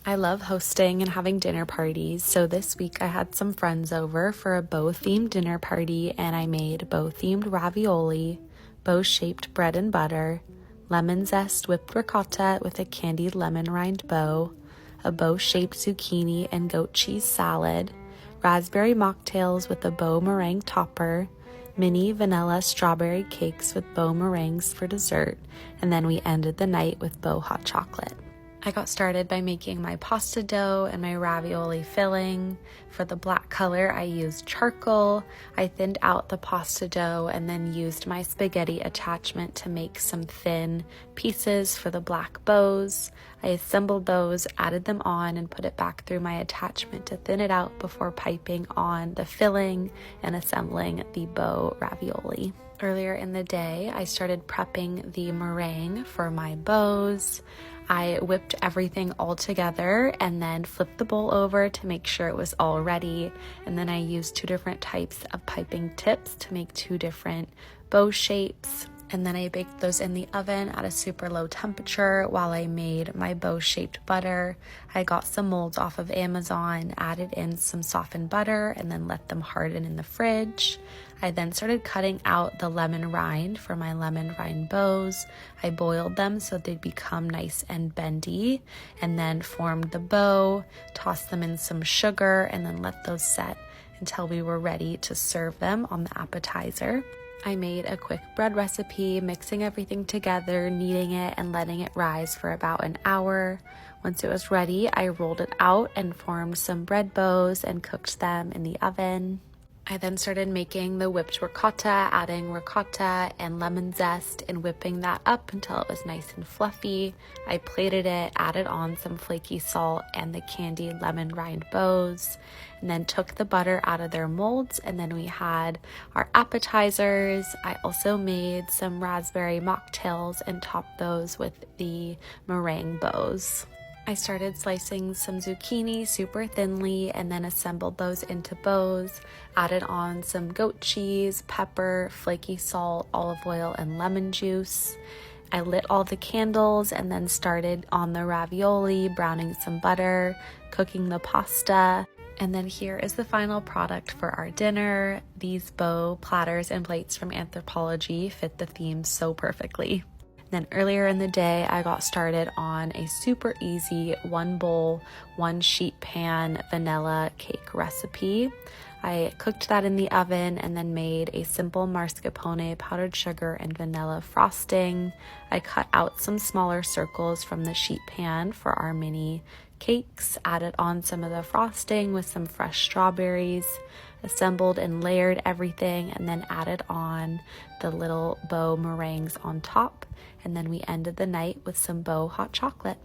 I love hosting and having dinner parties, so this week I had some friends over for a bow-themed dinner party, and I made bow-themed ravioli, bow-shaped bread and butter, lemon zest whipped ricotta with a candied lemon rind bow, a bow-shaped zucchini and goat cheese salad, raspberry mocktails with a bow meringue topper, mini vanilla strawberry cakes with bow meringues for dessert, and then we ended the night with bow hot chocolate. I got started by making my pasta dough and my ravioli filling. For the black color, I used charcoal. I thinned out the pasta dough and then used my spaghetti attachment to make some thin pieces for the black bows. I assembled those, added them on, and put it back through my attachment to thin it out before piping on the filling and assembling the bow ravioli. Earlier in the day, I started prepping the meringue for my bows. I whipped everything all together and then flipped the bowl over to make sure it was all ready. And then I used 2 different types of piping tips to make 2 different bow shapes. And then I baked those in the oven at a super low temperature while I made my bow-shaped butter. I got some molds off of Amazon, added in some softened butter, and then let them harden in the fridge. I then started cutting out the lemon rind for my lemon rind bows. I boiled them so they'd become nice and bendy, and then formed the bow, tossed them in some sugar, and then let those set until we were ready to serve them on the appetizer. I made a quick bread recipe, mixing everything together, kneading it, and letting it rise for about an hour. Once it was ready, I rolled it out and formed some bread bows and cooked them in the oven. I then started making the whipped ricotta, adding ricotta and lemon zest and whipping that up until it was nice and fluffy. I plated it, added on some flaky salt and the candied lemon rind bows, and then took the butter out of their molds, and then we had our appetizers. I also made some raspberry mocktails and topped those with the meringue bows. I started slicing some zucchini super thinly and then assembled those into bows, added on some goat cheese, pepper, flaky salt, olive oil, and lemon juice. I lit all the candles and then started on the ravioli, browning some butter, cooking the pasta. And then here is the final product for our dinner. These bow platters and plates from Anthropologie fit the theme so perfectly. Then earlier in the day, I got started on a super easy 1 bowl, 1 sheet pan vanilla cake recipe. I cooked that in the oven and then made a simple mascarpone, powdered sugar, and vanilla frosting. I cut out some smaller circles from the sheet pan for our mini cakes, added on some of the frosting with some fresh strawberries, assembled and layered everything, and then added on the little bow meringues on top. And then we ended the night with some bow hot chocolate.